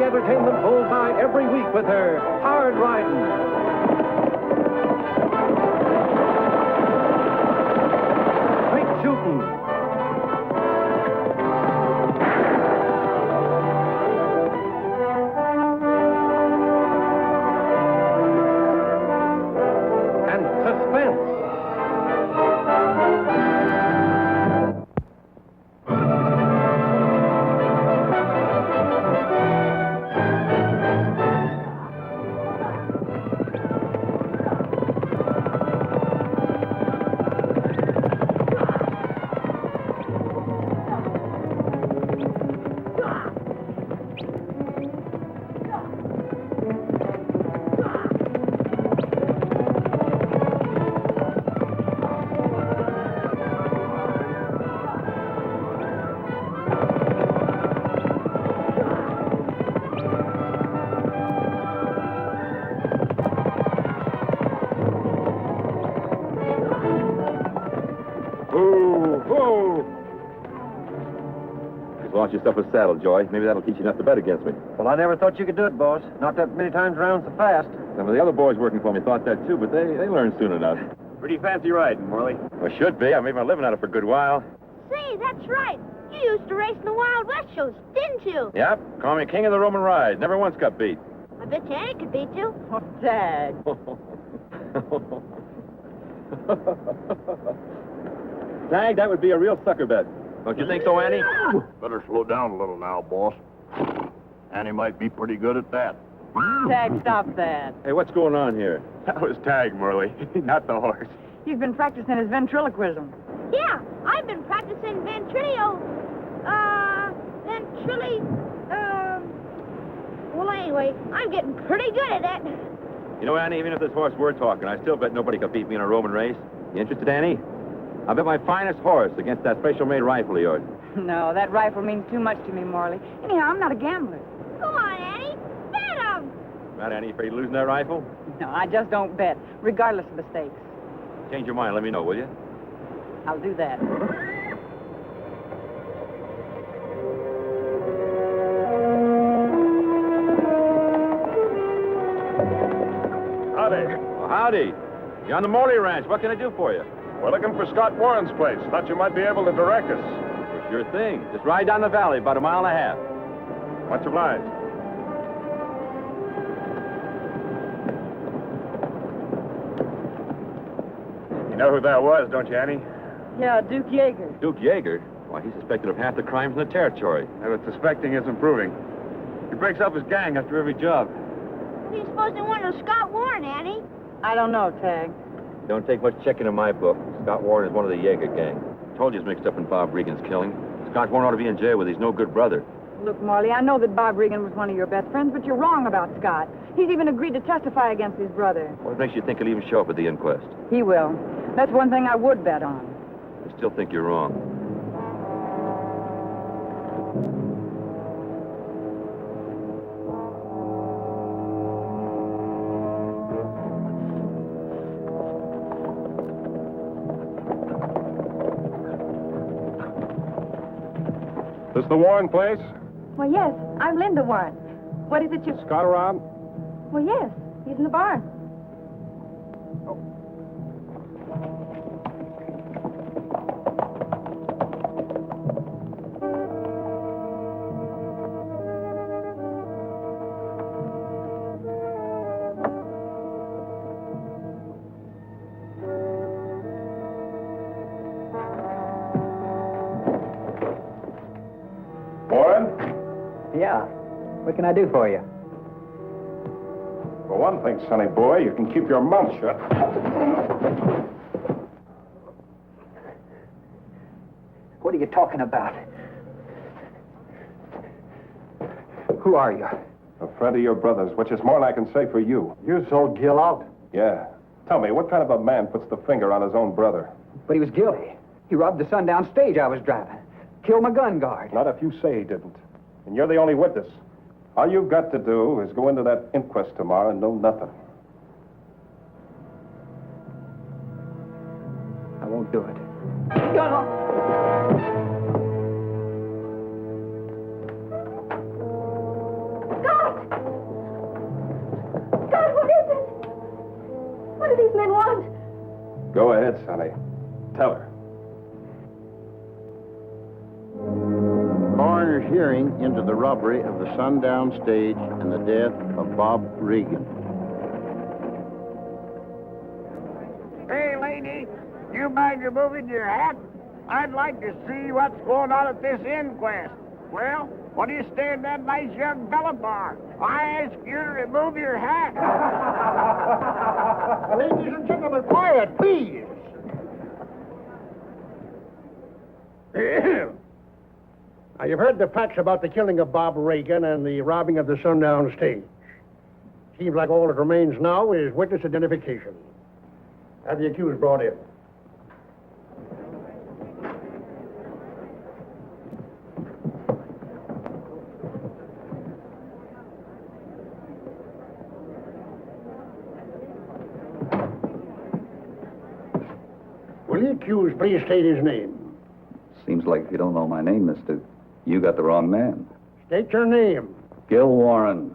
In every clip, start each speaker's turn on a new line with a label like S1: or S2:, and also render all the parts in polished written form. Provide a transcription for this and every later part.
S1: entertainment pulls by every week with her hard riding. Straight shooting. And suspense.
S2: Launch yourself a saddle, Joy. Maybe that'll teach you not to bet against me.
S1: Well, I never thought you could do it, boss. Not that many times around so fast.
S2: Some of the other boys working for me thought that too, but they learned soon enough.
S3: Pretty fancy riding, Morley.
S2: Well, should be. I made my living at it for a good while.
S4: Say, that's right. You used to race in the Wild West shows, didn't you?
S2: Yep. Call me king of the Roman ride. Never once got beat.
S4: I bet you Annie could beat you.
S5: Oh, Dad.
S2: Tag, that would be a real sucker bet. Don't you think so, Annie?
S3: Better slow down a little now, boss. Annie might be pretty good at that.
S5: Tag, stop that.
S2: Hey, what's going on here?
S3: That was Tag, Morley, not the horse.
S5: He's been practicing his ventriloquism.
S4: Yeah, I've been practicing well, anyway, I'm getting pretty good at that.
S2: You know, Annie, even if this horse were talking, I still bet nobody could beat me in a Roman race. You interested, Annie? I bet my finest horse against that special-made rifle of yours.
S5: No, that rifle means too much to me, Morley. Anyhow, I'm not a gambler.
S4: Go on, Annie. Bet 'em.
S2: Right, Annie, afraid of losing that rifle?
S5: No, I just don't bet, regardless of the stakes.
S2: Change your mind, let me know, will you?
S5: I'll do that.
S3: Howdy.
S2: Well, howdy. You're on the Morley Ranch. What can I do for you?
S3: We're looking for Scott Warren's place. Thought you might be able to direct us.
S2: Sure thing. Just ride down the valley about a mile and a half.
S3: Much obliged. You know who that was, don't you, Annie?
S5: Yeah, Duke Yeager.
S2: Duke Yeager? Why, he's suspected of half the crimes in the territory.
S3: But suspecting isn't proving. He breaks up his gang after every job.
S4: What are you supposed to want of Scott Warren, Annie?
S5: I don't know, Tag.
S2: Don't take much checking in my book. Scott Warren is one of the Yeager gang. Told you he's mixed up in Bob Regan's killing. Scott Warren ought to be in jail with his no good brother.
S5: Look, Morley, I know that Bob Regan was one of your best friends, but you're wrong about Scott. He's even agreed to testify against his brother.
S2: What makes you think he'll even show up at the inquest?
S5: He will. That's one thing I would bet on.
S2: I still think you're wrong.
S3: This the Warren place?
S6: Well, yes, I'm Linda Warren. What is it you...
S3: Scott around?
S6: Well, yes, he's in the barn.
S3: Warren?
S7: Yeah. What can I do for you?
S3: For one thing, sonny boy, you can keep your mouth shut.
S7: What are you talking about? Who are you?
S3: A friend of your brother's, which is more than I can say for you.
S1: You sold Gil out?
S3: Yeah. Tell me, what kind of a man puts the finger on his own brother?
S7: But he was guilty. He robbed the sundown stage I was driving. Killed my gun guard.
S3: Not if you say he didn't. And you're the only witness. All you've got to do is go into that inquest tomorrow and know nothing.
S7: I won't do it.
S4: Go!
S6: What do these men want?
S3: Go ahead, Sonny. Tell her.
S8: Coroner's hearing into the robbery of the Sundown Stage and the death of Bob Regan.
S9: Hey, lady, you mind removing your hat? I'd like to see what's going on at this inquest. Well, what do you stand that nice young fella for? I ask you to remove your hat.
S10: Ladies and gentlemen, quiet, please. Now, you've heard the facts about the killing of Bob Regan and the robbing of the Sundown Stage. Seems like all that remains now is witness identification. Have the accused brought in. Will the accused please state his name?
S11: Seems like if you don't know my name, mister, you got the wrong man.
S10: State your name.
S11: Gil Warren.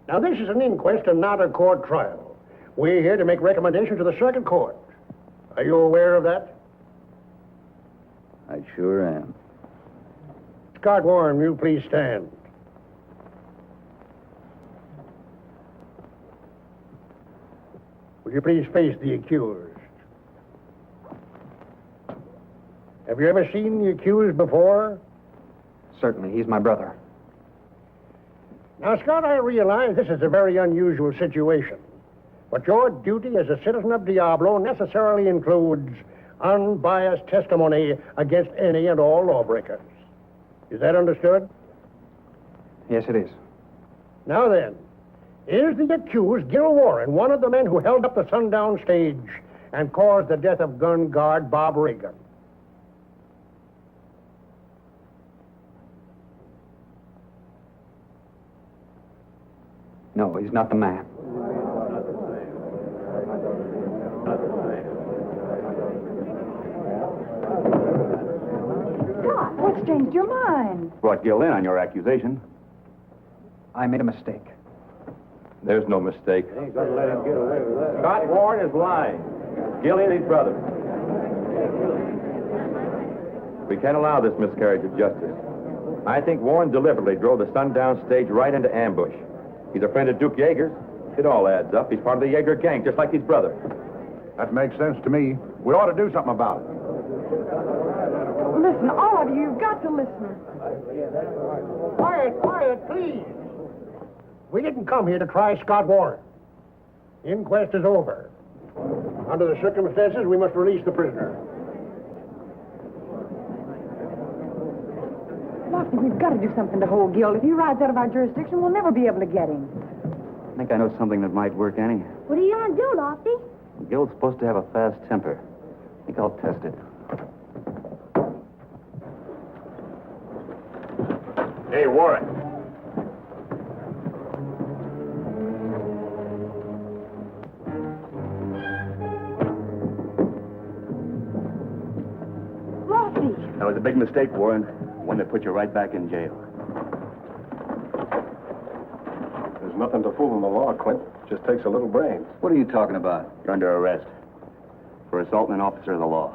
S10: Now, this is an inquest and not a court trial. We're here to make recommendations to the circuit court. Are you aware of that?
S11: I sure am.
S10: Scott Warren, will you please stand? Will you please face the accused? Have you ever seen the accused before?
S7: Certainly, he's my brother.
S10: Now, Scott, I realize this is a very unusual situation. But your duty as a citizen of Diablo necessarily includes unbiased testimony against any and all lawbreakers. Is that understood?
S7: Yes, it is.
S10: Now then, is the accused, Gil Warren, one of the men who held up the Sundown Stage and caused the death of gun guard Bob Regan?
S7: No, he's not the man.
S5: Scott, what's changed your mind?
S2: Brought Gil in on your accusation.
S7: I made a mistake.
S2: There's no mistake. Scott Warren is lying. Gil ain't his brother. We can't allow this miscarriage of justice. I think Warren deliberately drove the Sundown Stage right into ambush. He's a friend of Duke Yeager's. It all adds up. He's part of the Yeager gang, just like his brother.
S8: That makes sense to me. We ought to do something about it.
S5: Listen, all of you, you've got to listen.
S10: Quiet, quiet, please. We didn't come here to try Scott Warren. The inquest is over. Under the circumstances, we must release the prisoner.
S5: Lofty, we've got to do something to hold Gil. If he rides out of our jurisdiction, we'll never be able to get him.
S11: I think I know something that might work, Annie.
S4: What are you going to do, Lofty?
S11: Gil's supposed to have a fast temper. I think I'll test it.
S3: Hey, Warren.
S5: Lofty!
S2: That was a big mistake, Warren. One that put you right back in jail.
S3: There's nothing to fool in the law, Clint. Just takes a little brains.
S11: What are you talking about?
S2: You're under arrest for assaulting an officer of the law.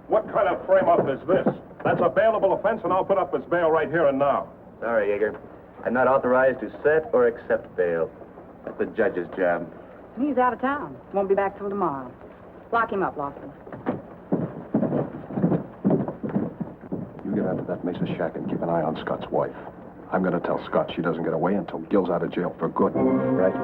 S3: What kind of frame-up is this? That's a bailable offense, and I'll put up his bail right here and now.
S2: Sorry, Yeager. I'm not authorized to set or accept bail. That's the judge's job.
S5: He's out of town. Won't be back till tomorrow. Lock him up, Lofty.
S3: You get out to that Mesa shack and keep an eye on Scott's wife. I'm going to tell Scott she doesn't get away until Gil's out of jail for good. Right?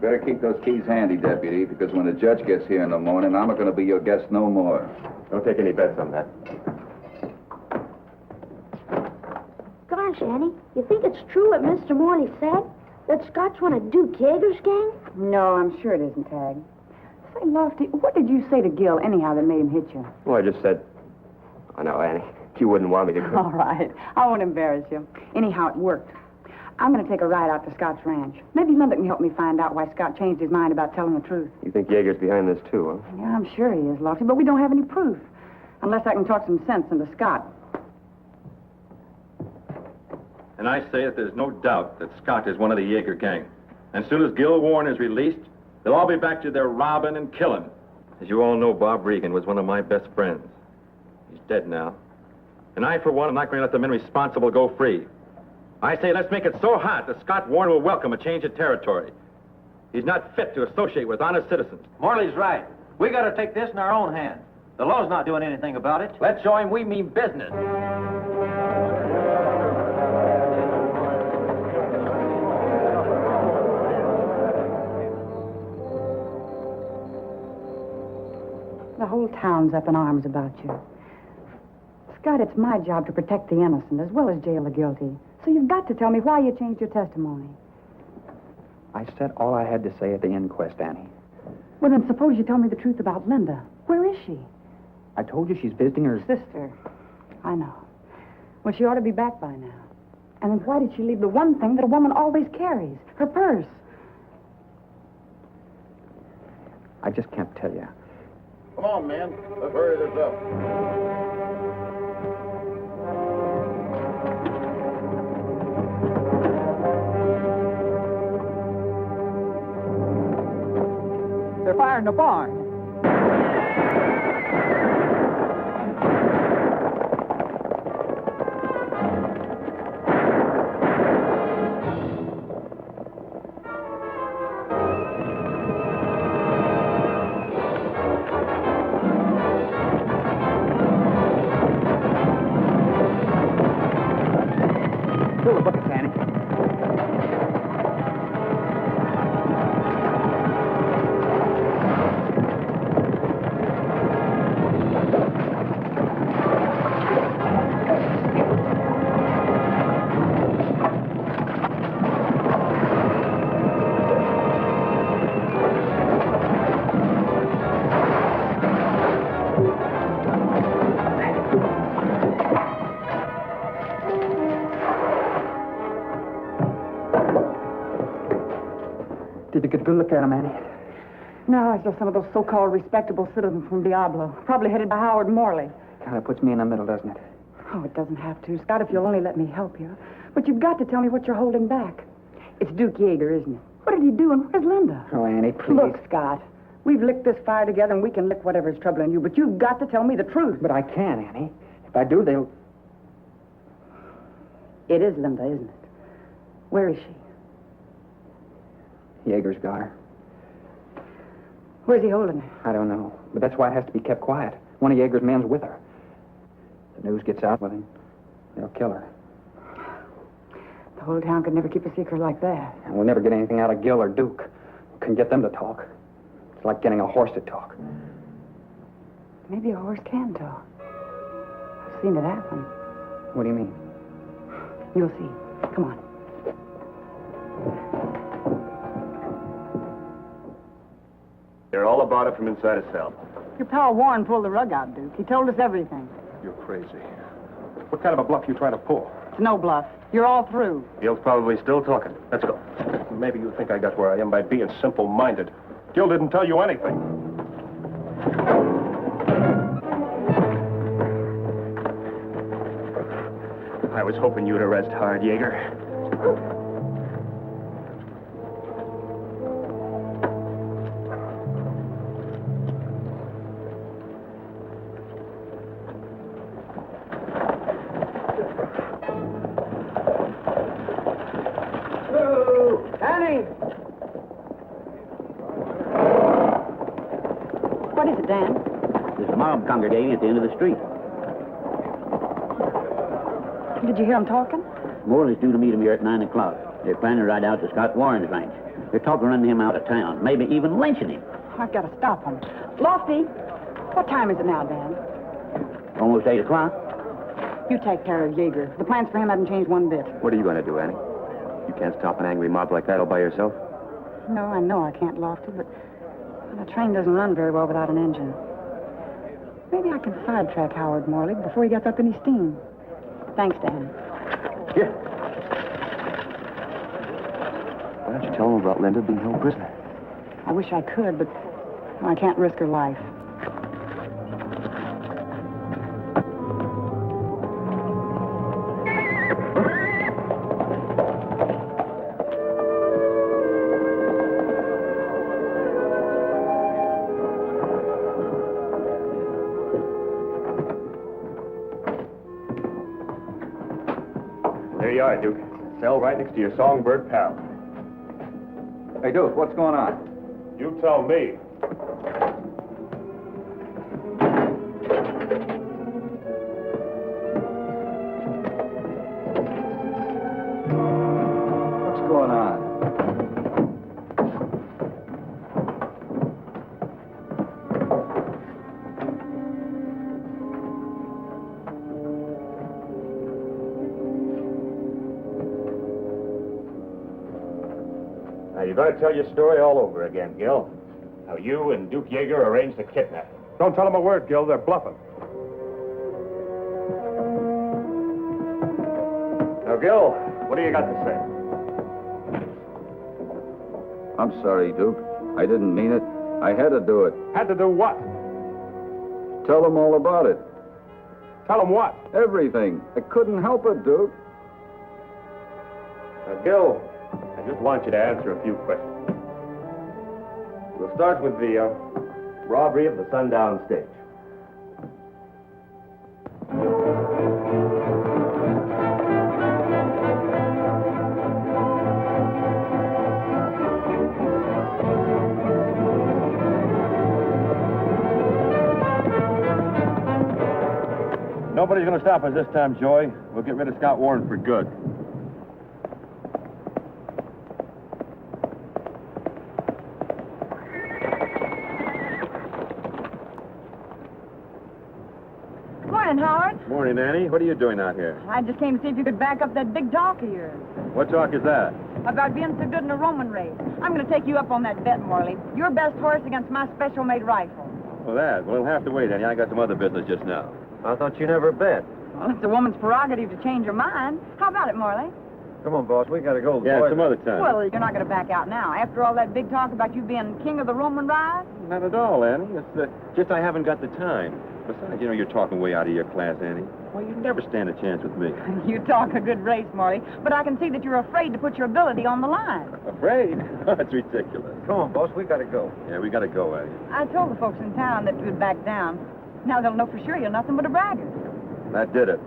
S11: Better keep those keys handy, Deputy, because when the judge gets here in the morning, I'm not going to be your guest no more.
S2: Don't take any bets on that.
S4: Gosh, Annie, you think it's true what Mr. Morley said? That Scott's one of Duke Yeager's gang?
S5: No, I'm sure it isn't, Tag. Say, Lofty, what did you say to Gil, anyhow, that made him hit you?
S2: Well, I just said... Oh, no, Annie. You wouldn't want me to...
S5: All right. I won't embarrass you. Anyhow, it worked. I'm going to take a ride out to Scott's ranch. Maybe Linda can help me find out why Scott changed his mind about telling the truth.
S2: You think Yeager's behind this, too, huh?
S5: Yeah, I'm sure he is, Lofty, but we don't have any proof. Unless I can talk some sense into Scott.
S2: And I say that there's no doubt that Scott is one of the Yeager gang. And as soon as Gil Warren is released, they'll all be back to their robbing and killing. As you all know, Bob Regan was one of my best friends. He's dead now. And I, for one, am not going to let the men responsible go free. I say let's make it so hot that Scott Warren will welcome a change of territory. He's not fit to associate with honest citizens.
S12: Morley's right. We got to take this in our own hands. The law's not doing anything about it.
S1: Let's show him we mean business.
S5: The whole town's up in arms about you. Scott, it's my job to protect the innocent as well as jail the guilty. So you've got to tell me why you changed your testimony.
S7: I said all I had to say at the inquest, Annie.
S5: Well, then suppose you tell me the truth about Linda. Where is she?
S7: I told you she's visiting her
S5: Sister. I know. Well, she ought to be back by now. And then why did she leave the one thing that a woman always carries? Her purse.
S7: I just can't tell you.
S8: Come on, man. Let's hurry this up.
S12: They're firing the barn.
S7: Fill the buckets, Annie. Did you get a good look at him, Annie?
S5: No, I saw some of those so-called respectable citizens from Diablo, probably headed by Howard Morley.
S7: Kind of puts me in the middle, doesn't it?
S5: Oh, it doesn't have to, Scott, if you'll only let me help you. But you've got to tell me what you're holding back. It's Duke Yeager, isn't it? What did he do, and where's Linda?
S7: Oh, Annie, please.
S5: Look, Scott, we've licked this fire together, and we can lick whatever's troubling you, but you've got to tell me the truth.
S7: But I can, Annie. If I do, they'll...
S5: It is Linda, isn't it? Where is she?
S7: Yeager's got her.
S5: Where's he holding her?
S7: I don't know. But that's why it has to be kept quiet. One of Yeager's men's with her. If the news gets out with him, they'll kill her.
S5: The whole town could never keep a secret like that.
S7: And we'll never get anything out of Gil or Duke. We can get them to talk. It's like getting a horse to talk.
S5: Maybe a horse can talk. I've seen it happen.
S7: What do you mean?
S5: You'll see. Come on.
S3: They're all about it from inside a cell.
S5: Your pal Warren pulled the rug out, Duke. He told us everything.
S3: You're crazy. What kind of a bluff you trying to pull?
S5: It's no bluff. You're all through.
S3: Gil's probably still talking. Let's go. Maybe you think I got where I am by being simple-minded. Gil didn't tell you anything. I was hoping you'd arrest hard, Yeager.
S5: What is it, Dan?
S13: There's a mob congregating at the end of the street.
S5: Did you hear them talking?
S13: Morley's due to meet him here at 9 o'clock. They're planning to ride out to Scott Warren's ranch. They're talking running him out of town, maybe even lynching him.
S5: I've got to stop them. Lofty, what time is it now, Dan?
S13: Almost 8 o'clock.
S5: You take care of Yeager. The plans for him haven't changed one bit.
S2: What are you going to do, Annie? You can't stop an angry mob like that all by yourself.
S5: No, I know I can't, Lofty, but the train doesn't run very well without an engine. Maybe I can sidetrack Howard Morley before he gets up any steam. Thanks, Dan.
S3: Here. you tell them about Linda being held prisoner?
S5: I wish I could, but I can't risk her life.
S2: There you are, Duke. Cell right next to your songbird pal.
S11: Hey, Duke, what's going on?
S2: You tell me.
S11: What's going on?
S2: Now, you're going to tell your story all over again, Gil. How you and Duke Yeager arranged the kidnapping. Don't tell them a word, Gil. They're bluffing. Now, Gil, what do you got to say?
S11: I'm sorry, Duke. I didn't mean it. I had to do it.
S2: Had to do what?
S11: Tell them all about it.
S2: Tell them what?
S11: Everything. I couldn't help it, Duke.
S2: Now, Gil, I just want you to answer a few questions. We'll start with the robbery of the Sundown Stage. Nobody's going to stop us this time, Joey. We'll get rid of Scott Warren for good.
S6: Morning, Howard.
S2: Morning, Annie. What are you doing out here?
S6: I just came to see if you could back up that big talk of yours
S2: What talk is that?
S6: about being so good in a Roman race. I'm going to take you up on that bet, Morley. Your best horse against my special-made rifle.
S2: Well, that. Well, it'll have to wait, Annie. I got some other business just now. I thought you never bet.
S6: Well, it's a woman's prerogative to change her mind. How about it, Morley?
S2: Come on, boss. We got to go. Yeah, some other time.
S6: Well, you're not going to back out now. After all that big talk about you being king of the Roman ride?
S2: Not at all, Annie. It's just I haven't got the time. Besides, you know, you're talking way out of your class, Annie. Why, you'd never stand a chance with me.
S6: You talk a good race, Morley, but I can see that you're afraid to put your ability on the line.
S2: Afraid? That's ridiculous. Come on, boss. We got to go. Yeah, we got to go, Annie.
S6: I told the folks in town that you'd back down. Now they'll know for sure you're nothing but a braggart.
S2: That did it.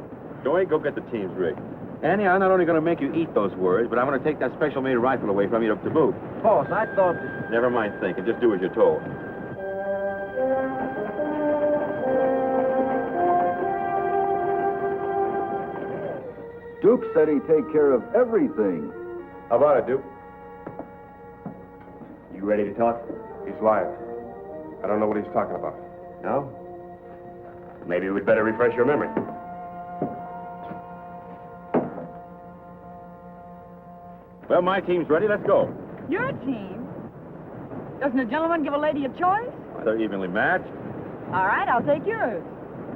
S2: Joey, go get the teams rigged. Annie, I'm not only going to make you eat those words, but I'm going to take that special-made rifle away from you to boot.
S9: Boss, I thought...
S2: Never mind thinking. Just do as you're told.
S11: Duke said he'd take care of everything.
S2: How about it, Duke? You ready to talk?
S3: He's lying. I don't know what he's talking about.
S2: No? Maybe we'd better refresh your memory. Well, my team's ready. Let's go.
S6: Your team? Doesn't a gentleman give a lady a choice?
S2: Well, they're evenly matched.
S6: All right, I'll take yours.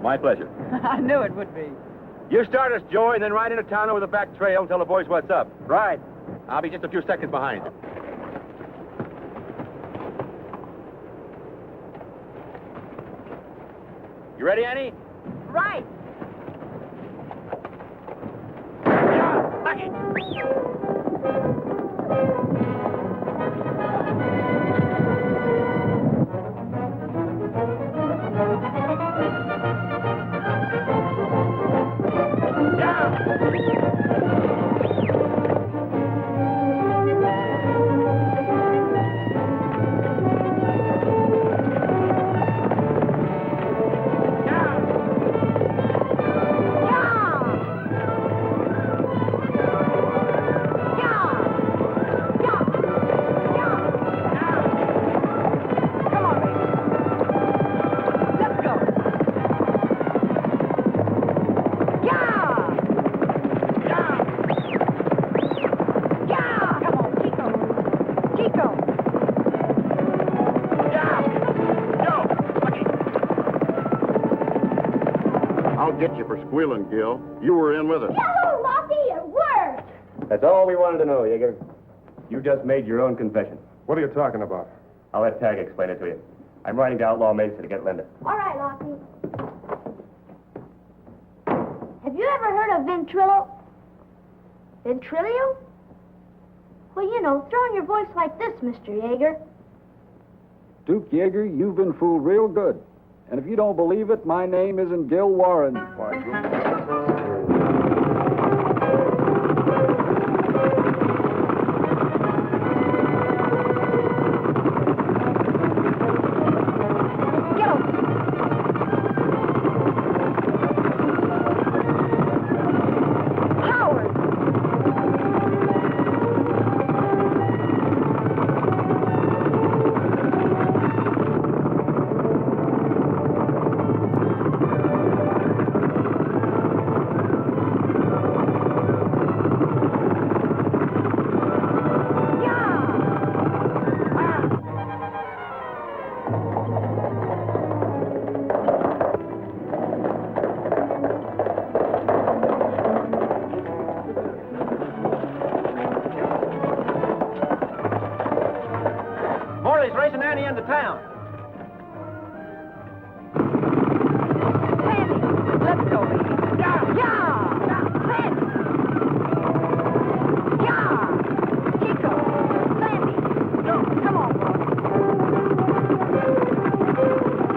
S2: My pleasure.
S6: I knew it would be.
S2: You start us, Joey, and then ride into town over the back trail and tell the boys what's up. Right. I'll be just a few seconds behind. You ready, Annie?
S6: Right.
S2: Yeah, Lucky.
S8: I'll get you for squealing, Gil. You were in with us.
S4: Yellow, Lofty, it worked!
S2: That's all we wanted to know, Yeager.
S14: You just made your own confession.
S15: What are you talking about?
S14: I'll let Tag explain it to you. I'm riding to Outlaw Mesa to get Linda.
S4: All right, Oakley. Have you ever heard of Ventrilo? Ventrilio? Well, you know, throwing your voice like this, Mr. Yeager.
S16: Duke Yeager, you've been fooled real good. And if you don't believe it, my name isn't Gil Warren.
S12: Morley's racing Annie into town.
S6: Let's go, baby. Yeah! Yeah! Sandy! Yeah! Chico! Sandy! Go! Come on, boy.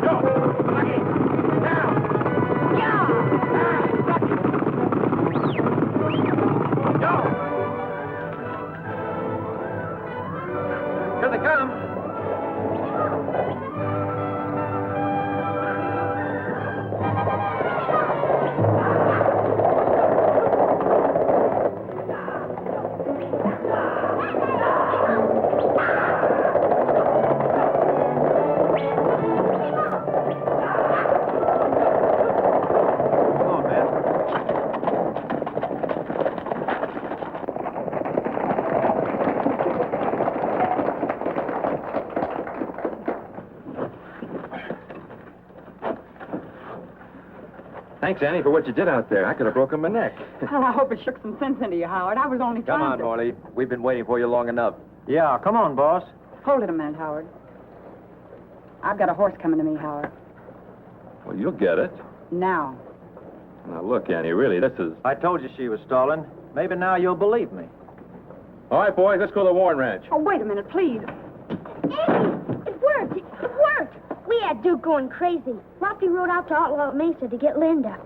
S6: Go! Lucky! Down! Yeah! Lucky! Go!
S12: Here they come.
S2: Thanks, Annie, for what you did out there. I could have broken my neck.
S5: Well, I hope it shook some sense into you, Howard. I was only
S12: Come
S5: trying
S12: on,
S5: to...
S12: Morley. We've been waiting for you long enough. Yeah, come on, boss.
S5: Hold it a minute, Howard. I've got a horse coming to me, Howard.
S2: Well, you'll get it.
S5: Now.
S2: Now, look, Annie, really, this is...
S12: I told you she was stalling. Maybe now you'll believe me.
S2: All right, boys, let's go to the Warren Ranch.
S5: Oh, wait a minute, please.
S4: Andy, it worked. It worked. We had Duke going crazy. Lofty rode out to Outlaw Mesa to get Linda.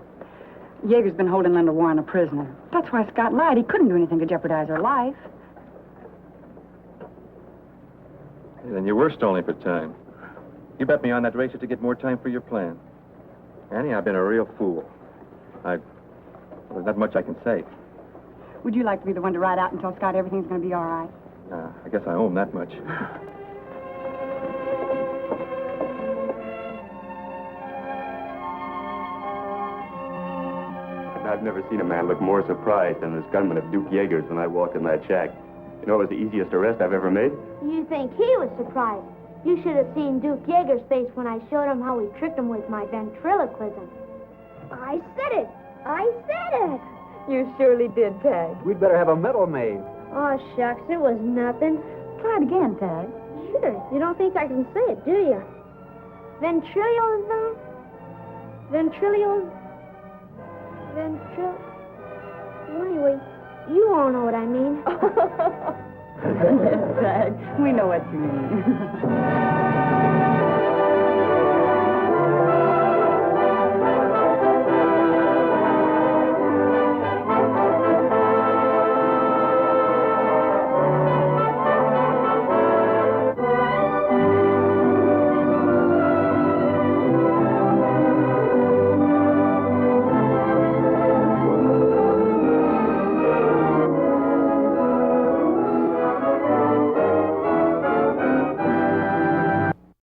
S5: Yeager's been holding Linda Warren a prisoner. That's why Scott lied. He couldn't do anything to jeopardize her life.
S2: Then you were stalling for time. You bet me on that racer to get more time for your plan. Annie, I've been a real fool. Well, there's not much I can say.
S5: Would you like to be the one to ride out and tell Scott everything's going to be all right?
S2: I guess I owe him that much.
S14: I've never seen a man look more surprised than this gunman of Duke Yeager's when I walked in that shack. You know, it was the easiest arrest I've ever made.
S4: You think he was surprised? You should have seen Duke Yeager's face when I showed him how we tricked him with my ventriloquism. I said it. I said it.
S6: You surely did, Tag.
S16: We'd better have a medal made.
S4: Oh, shucks, it was nothing.
S5: Try it again, Tag.
S4: Sure, you don't think I can say it, do you? Ventriloquism? Ventriloquism? Well, anyway, you all know what I mean.
S5: Yes, Tag. We know what you mean.